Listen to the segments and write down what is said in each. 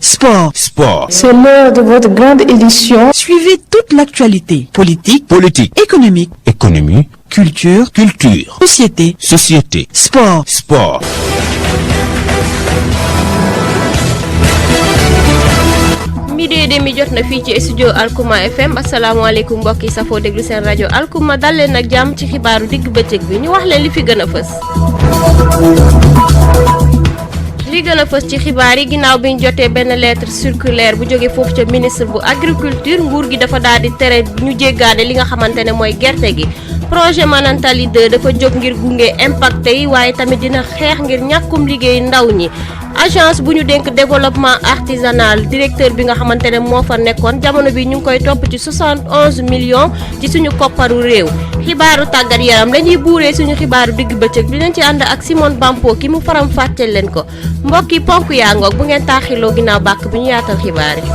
Sport. C'est l'heure de votre grande édition. Suivez toute l'actualité politique, économique, culture, société, sport. midi demi jot na fii ci studio alkuma FM asalaamaaleykum mbokk yi safoo déglu seen rajo alkuma dal leen ak jàmm ci xibaaru digg bëccëg bi ñu wax leen li fi gën a fës. li gën a fës ci xibaar yi ginnaaw bi ñu jotee benn lettre circulaire bu jógee foofu ca ministre bu agriculture nguur gi dafa daal di tere ñu jéggaane li nga xamante ne mooy gerte gi. projet Manantali 2 dafa jóg ngir gunge impacté yi waaye tamit dina xeex ngir ñàkkum liggéey ndaw ñi. agence bu ñu dénk développement artisanal directeur bi nga xamante ne moo fa nekkoon jamono bi ñu ngi koy topp ci 71 millions ci suñu kopparu réew. xibaaru tàggat yaram lañuy buuree suñu xibaaru digg bëccëg dinañ ci ànd ak Simone bampoky mu faram fàcceel leen ko mbokki ponk yaa ngoog bu ngeen taaxiloo ginnaaw bàkk bi ñu yaatal xibaar yi.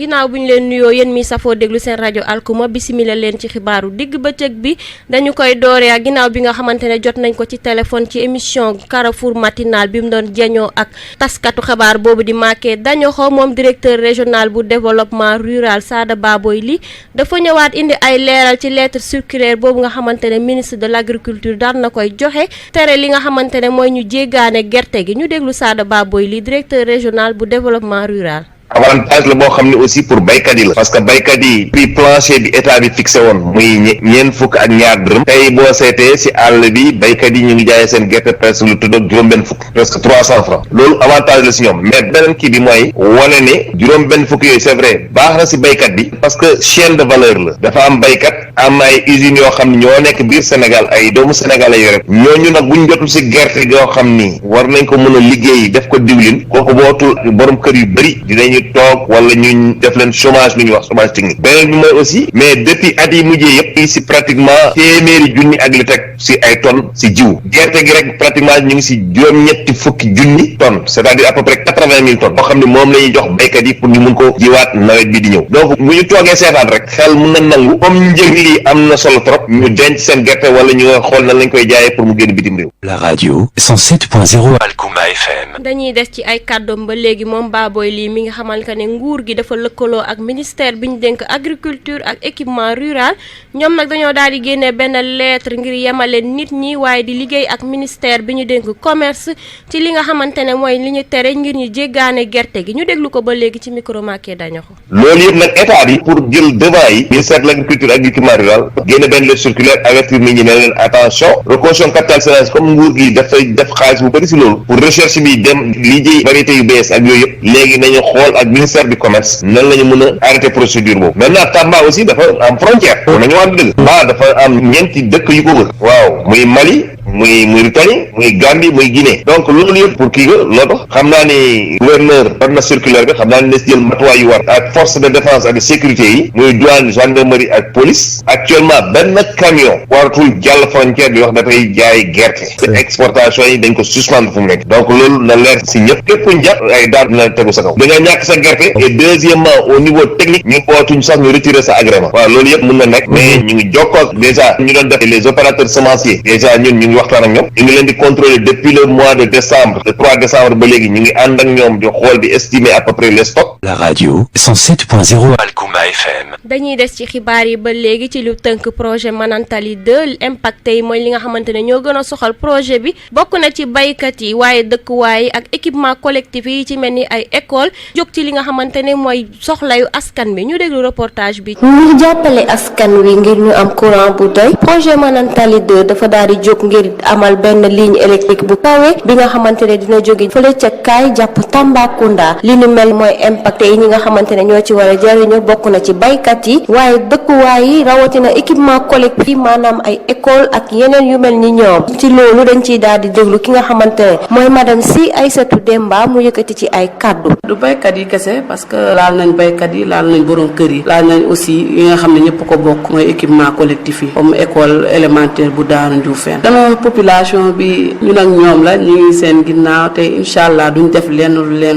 ginnaaw bu ñu leen nuyoo yéen mi safoo déglu seen rajo alkuma bisimila leen ci xibaaru digg bëccëg bi dañu koy dooree ak ginnaaw bi nga xamante ne jot nañ ko ci téléphone ci émission Carrefour matinal bi mu doon jañoo ak taskatu xabaar boobu di Maké Dañoxo moom directeur régional bu développement rural Sada Baboy li dafa ñëwaat indi ay leeral ci lettre circulaire boobu nga xamante ne ministre de l' agriculture daan na koy joxe tere li nga xamante ne mooy ñu jéggaane gerte gi ñu déglu Sada Baboy li directeur régional bu développement rural. avantage la boo xam ne aussi pour baykat yi la parce que baykat yi prix plancher bi état bi fixé woon muy ñeent fukk ak ñaar dërëm tey boo seetee si àll bi baykat yi ñu ngi jaayee seen gerte presque lu tudd ak juróom-benn fukk presque 300 francs loolu avantage la si ñoom mais beneen kii bi mooy wane ne juróom-benn fukk yooyu c'est vrai baax na si baykat bi parce que chaîne de valeur la dafa am baykat am ay usines yoo xam ne ñoo nekk biir Sénégal ay doomu Sénégal ay yore ñooñu nag buñ jotul si gerte yoo xam ni war nañ ko mën a liggéey def ko diwlin kooku bootul borom kër yu bëri dinañu toog wala ñu def leen chômage lu ñuy wax chômage technique beneen bi mooy aussi mais depuis at yi mujjee yëpp si pratiquement téeméeri junni ak li teg si ay tonnes si jiw gerte gi rek pratiquement ñu ngi si juróom-ñetti fukki junni tonnes c'est-à-dire à peu près 80 000 tonnes boo xam ne moom la ñuy jox béykat yi pour ñu mun ko jiwaat nawet bi di ñëw donc bu ñu toogee seetaan rek xel mun na nangu comme njëg lii am na solo trop ñu denc seen gerte wala ñu xool nan lañ koy jaayee pour mu génn bitim réew. La radio 107.0 Alkuma FM. dañuy des ci ay kàddoom ba léegi moom Baboy lii mi nga xamal que ne nguur gi dafa lëkkaloo ak ministère bi ñu dénk agriculture ak équipement rural ñoom nag dañoo daal di génne benn lettre ngir yemale nit ñi waaye di liggéey ak ministère bi ñu dénk commerce ci li nga xamante ne mooy li ñu tere ngir ñu jéggaane gerte gi ñu déglu ko ba léegi ci micro Maké Dañoxo. loolu yëpp nag état bi pour jël devant yi ministère de l' agriculture ak équipement rural génne benn lettre circulaire avertir nit ñi ne leen attention reconstruction capitale sénégalaise comme nguur gi dafay def xaalis bu bëri si loolu pour recherche bi dem liggéey variété yu bees ak yooyu yëpp léegi nañu xool ak ministère du commerce nan la ñu mën a arrêter procédure boobu maintenant Tamba aussi dafa am frontière nañu wax dëgg dafa am ñeenti dëkk yu ko wër waaw muy Mali muy Mauritanie muy Gambie muy Guinée donc loolu yëpp pour kii ga loo tax xam naa ni gouverneur war na circulaire bi xam naa ni ne si jël matuwaay yu war ak force de défense ak de sécurité yi muy douane gendarmerie ak police actuellement benn camion waratul jàll frontière bi wax dafay jaay gerte te exportation yi dañ ko suspendre fu mu nekk donc loolu na leer si ñëpp képp kuñ jàpp ay daan dina tegu sa kaw da nga ñàkk sa gerte et deuxièmement au niveau technique ñu ootuñ sax ñu retirer sa agrément waaw loolu yëpp mën na nekk mais ñu ngi jokkoo déjà ñu doon def les opérateurs semenciers déjà ñun ñu ngi waxtaan ak ñoom ñu ngi leen di contrôler depuis le mois de décembre le 3 décembre ba léegi ñu ngi ànd ak ñoom di xool di estimer à peu près les stocks. La radio 107.0 Alkuma FM. dañuy des ci xibaar yi ba léegi ci lu tënk projet Manantali 2 impacté yi mooy li nga xamante ne ñoo gën a soxal projet bi bokk na ci baykat yi waaye dëkkuwaay ak équipement collectif yi ci mel ni ay école jóg ci li nga xamante ne mooy soxlayu askan bi ñu déglu reportage bi. ngir jàppale askan wi ngir ñu am courant bu doy projet Manantali 2 dafa daal di jóg ngir amal benn ligne électrique bu kawe bi nga xamante ne dina jóge fële ca Kaay jàpp Tambacounda li ni mel mooy impacté yi ñi nga xamante ne ñoo ci war a jariñu bokk na ci baykat yi waaye dëkkuwaay yi rawatina équipement collectif maanaam ay école ak yeneen yu mel ni ñoom ci loolu dañ ciy daal di déglu ki nga xamante ne mooy madame Si Aïssatou Demba mu yëkkati ci ay kaddu. du baykat yi kese parce que laal nañ baykat yi laal nañ borom kër yi laal nañ aussi yi nga xam ne ñëpp ko bokk mooy équipement collectif yi comme école élémentaire bu Daaru Ndioufène dama population bi ñun ak ñoom la ñu ngi seen ginnaaw te incha allah duñ def leen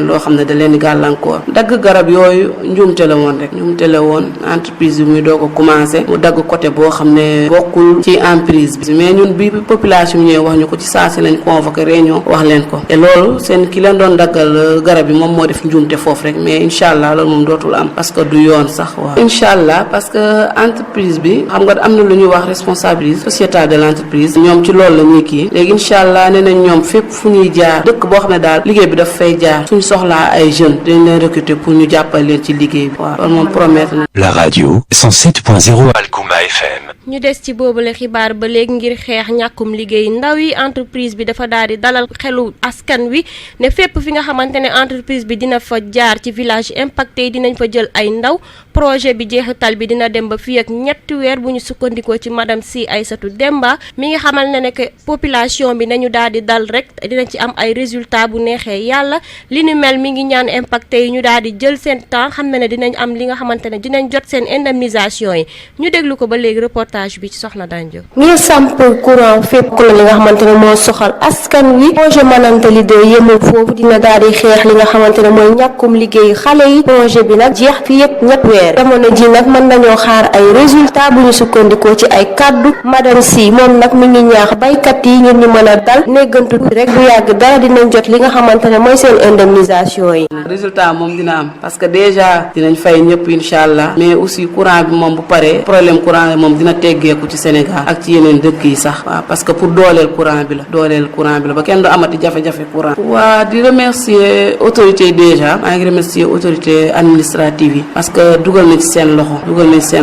loo xam ne da leen di gàllankoor dagg garab yooyu njuumte la woon rek ñoom njumte la woon entreprise bi muy doog a commencé mu dagg côté boo xam ne bokkul ci emprise bi mais ñun bi population bi ñëwee wax ñu ko ci saa si lañ convoqué réunion wax leen ko te loolu seen ki leen doon daggal garab yi moom moo def njumte foofu rek mais incha allah loolu moom dootul am parce que du yoon sax waaw incha allah parce que entreprise bi xam nga am na lu ñuy wax responsabilité sociétale de l'entreprise ñoom ci loolu la ñuy kii léegi incha allah nee nañ ñoom fépp fu ñuy jaar dëkk boo xam ne daal liggéey bi daf fay jaar suñu soxlaa ay jeunes dañ leen recruter pour ñu jàppale leen ci liggéey bi waaw loolu moom promettre na. La radio 107.0 Alkuma FM. ñu des ci boobule xibaar ba léegi ngir xeex ñàkkum liggéey ndaw yi entreprise bi dafa daal di dalal xelu askan wi ne fépp fi nga xamante ne entreprise bi dina fa jaar ci village impacté yi dinañ fa jël ay ndaw projet bi jeexital bi dina dem ba fii ak ñetti weer bu ñu sukkandikoo ci madame Si Aïssatou Demba mi ngi xamal ne que population bi nañu daal di dal rek dinañ ci am ay résultats bu neexee yàlla li nu mel mi ngi ñaan impacté yi ñu daal di jël seen temps xam ne dinañ am li nga xamante ne dinañ jot seen indemnisation yi ñu déglu ko ba léegi reportage bi ci Sokhna dandio. ngir samp courant fépp ku la li nga xamante ne moo soxal askan wi projet Manantali 2 yemul foofu dina daal di xeex li nga xamante ne mooy ñàkkum liggéey xale yi projet bi nag jeex fii ak ñett weer jamono ji nag mën nañoo xaar ay résultats bu ñu sukkandikoo ci ay kaddu madame Si moom nag mi ngi ñaax baykat yi ngir ñu mën a dal néggantu rek du yàgg dara dinañ jot li nga xamante ne mooy seen indemnisation yi. résultat moom dina am parce que déjà dinañ fay ñëpp incha allah mais aussi courant bi moom bu paree problème courant bi moom dina teggeeku ci Sénégal ak ci yeneen dëkk yi sax waaw parce que pour dooleel courant bi la ba kenn du amati jafe-jafe courant. waa di remercier autorité déjà maa ngi remercier autorité administrative yi parce que dugal nañ ci seen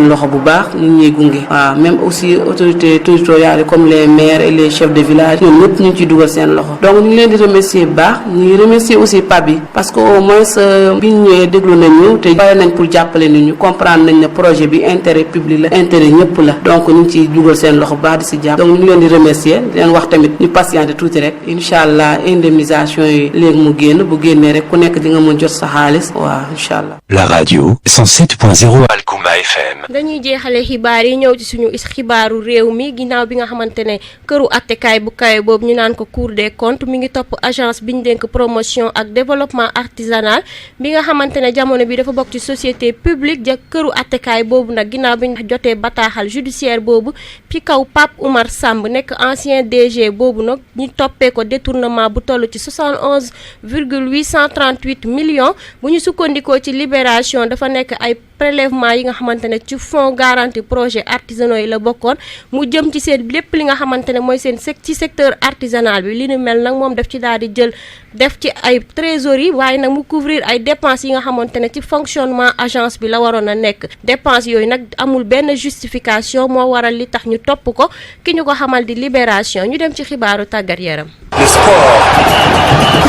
loxo bu baax nit ñuy gunge waaw même aussi autorité territoriale yi comme les maires et les chefs de village ñoom ñëpp ñu ngi ciy dugal seen loxo donc ñu ngi leen di remercier bu baax ñu ngi remercier aussi PAB yi parce que au moins bi ñu ñëwee déglu nañu te pare nañ pour jàppale nit ñu comprendre nañ ne projet bi intérêt public la intérêt ñëpp la donc ñu ngi ciy dugal seen loxo bu baax di si jàpp donc ñu ngi leen di remercier di leen wax tamit ñu patienter tuuti rek incha allah indemnisation yi léegi mu génn bu génnee rek ku nekk di nga mën jot sa xaalis waaw incha allah. La radio 107.0 Alkuma FM. dañuy jeexale xibaar yi ñëw ci suñu xibaaru réew mi ginnaaw bi nga xamante ne këru attekaay bu kawe boobu ñu naan ko Cour des comptes mi ngi topp agence bi ñu dénk promotion ak développement artisanal bi nga xamante ne jamono bi dafa bokk ci société publique ja këru attekaay boobu nag ginnaaw bi ñu jotee bataaxal judiciaire boobu ci kaw Pape Oumar Samb nekk ancien DG boobu nag ñu toppee ko détournement bu toll ci 71,838 millions bu ñu sukkandikoo ci libération dafa nekk ay prélèvement yi nga xamante ne ci fonds garantie projet artisanaux yi la bokkoon mu jëm ci seen lépp li nga xamante ne mooy seen ci secteur artisanal bi li nu mel nag moom daf ci daal di jël def ci ay trésorerie waaye nag mu couvrir ay dépenses yi nga xamante ne ci fonctionnement agence bi la waroon a nekk dépenses yooyu nag amul benn justification moo waral li tax ñu topp ko ki ñu ko xamal di libération ñu dem ci xibaaru tàggat yaram. Le sport.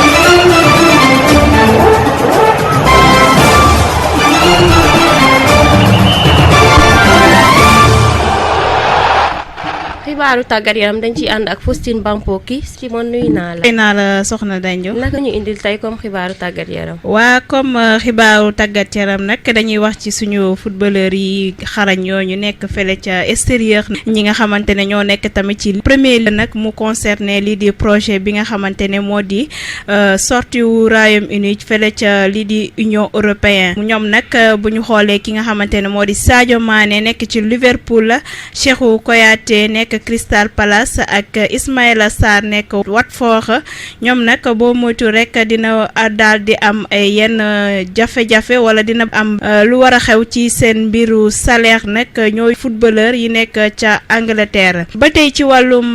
xibaaru tàggat yaram dañ ciy ànd ak Faustine Bampoky Simone nuyu naa la. xëy naa la Sokhna dandio. naka ñu indil tey comme xibaaru tàggat yaram. waa comme xibaaru tàggat yaram nag dañuy wax ci suñu footballeur yi xarañ yooyu nekk fële ca extérieur ñi nga xamante ne ñoo nekk tamit ci premier li nag mu concerné lii di projet bi nga xamante ne moo di sortie wu Royaume-Uni fële ca lii di Union européenne ñoom nag bu ñu xoolee ki nga xamante ne moo di Sadio Mané nekk ci Liverpool Cheikhou Kouyaté nekk Crystal Palace ak Ismaïla Sarr nekk Watford ñoom nag boo moytu rek dina daal di am ay yenn jafe-jafe wala dina am lu war a xew ci seen mbiru salaire nag ñooy footballeur yi nekk ca Angleterre. ba tey ci wàllum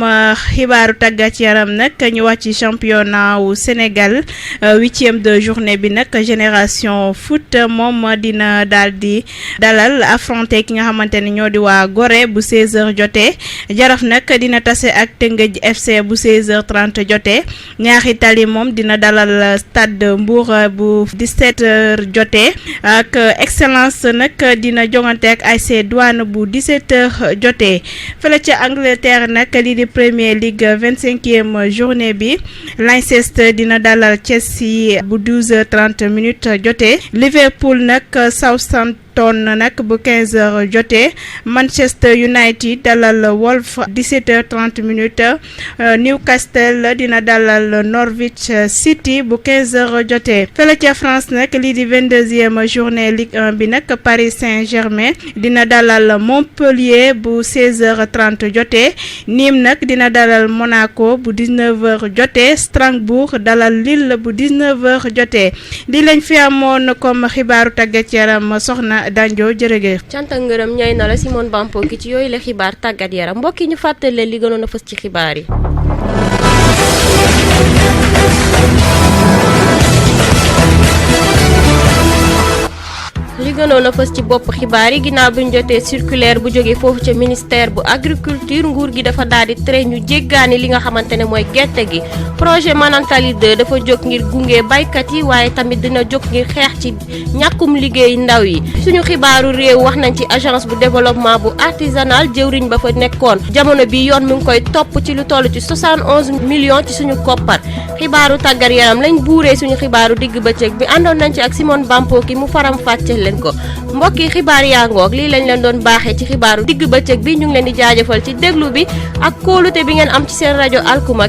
xibaaru tàggat yaram nag ñu wax ci championnat wu Sénégal 8e de journée bi nag Génération Foot moom dina daal di dalal affronter ki nga xamante ne ñoo di waa Gorée bu 16h jotee. Jaraaf nag dina tase ak Teungueth FC bu 16h30 jotee Ñaari Tali moom dina dalal Stade Mbour bu 17h jotee ak Excellence nag dina jongante ak AS Douane bu 17h jotee fële ca Angleterre nag lii di Premier League 25e journée bi Leicester dina dalal Chelsea bu 12h30 jotee Liverpool nag Southampton Everton nag bu 15h jotee Manchester United dalal Wolf 17h30 Newcastle dina dalal Norwich City bu 15h jotee fële ca France nag lii di 22e journée Ligue 1 bi nag Paris Saint-Germain dina dalal Montpellier bu 16h30 jotee Nîmes nag dina dalal Monaco bu 19h jotee Strasbourg dalal Lille bu 19h jotee di lañ fi amoon comme xibaaru tàggat yaram soxna dandio jërëjëf. cant ak ngërëm ñooy na la Simone bampoky ci yooyu la xibaar tàggat yaram mbokk yi ñu fàttali leen li gënoon a fës ci xibaar yi. li gënoon a fës ci bopp xibaar yi ginnaaw bi ñu jotee circulaire bu jógee foofu ca ministère bu agriculture nguur gi dafa daal di tere ñu jéggaani li nga xamante ne mooy gerte gi projet Manantali 2 dafa jóg ngir gunge baykat yi waaye tamit dina jóg ngir xeex ci ñàkkum liggéey ndaw yi suñu xibaaru réew wax nañ ci agence bu développement bu artisanal jëwriñ ba fa nekkoon jamono bi yoon mi ngi koy topp ci lu toll ci 71 millions ci suñu koppar xibaaru tàggat yaram lañ buuree suñu xibaaru digg bëccëg bi àndoon nañ ci ak Simone bampoky mu faram fàcce leen ko mbokk yi xibaar yaa ngoog lii lañ leen doon baaxee ci xibaaru digg bëccëg bi ñu ngi leen di jaajëfal ci déglu bi ak kóolute bi ngeen am ci seen rajo alkuma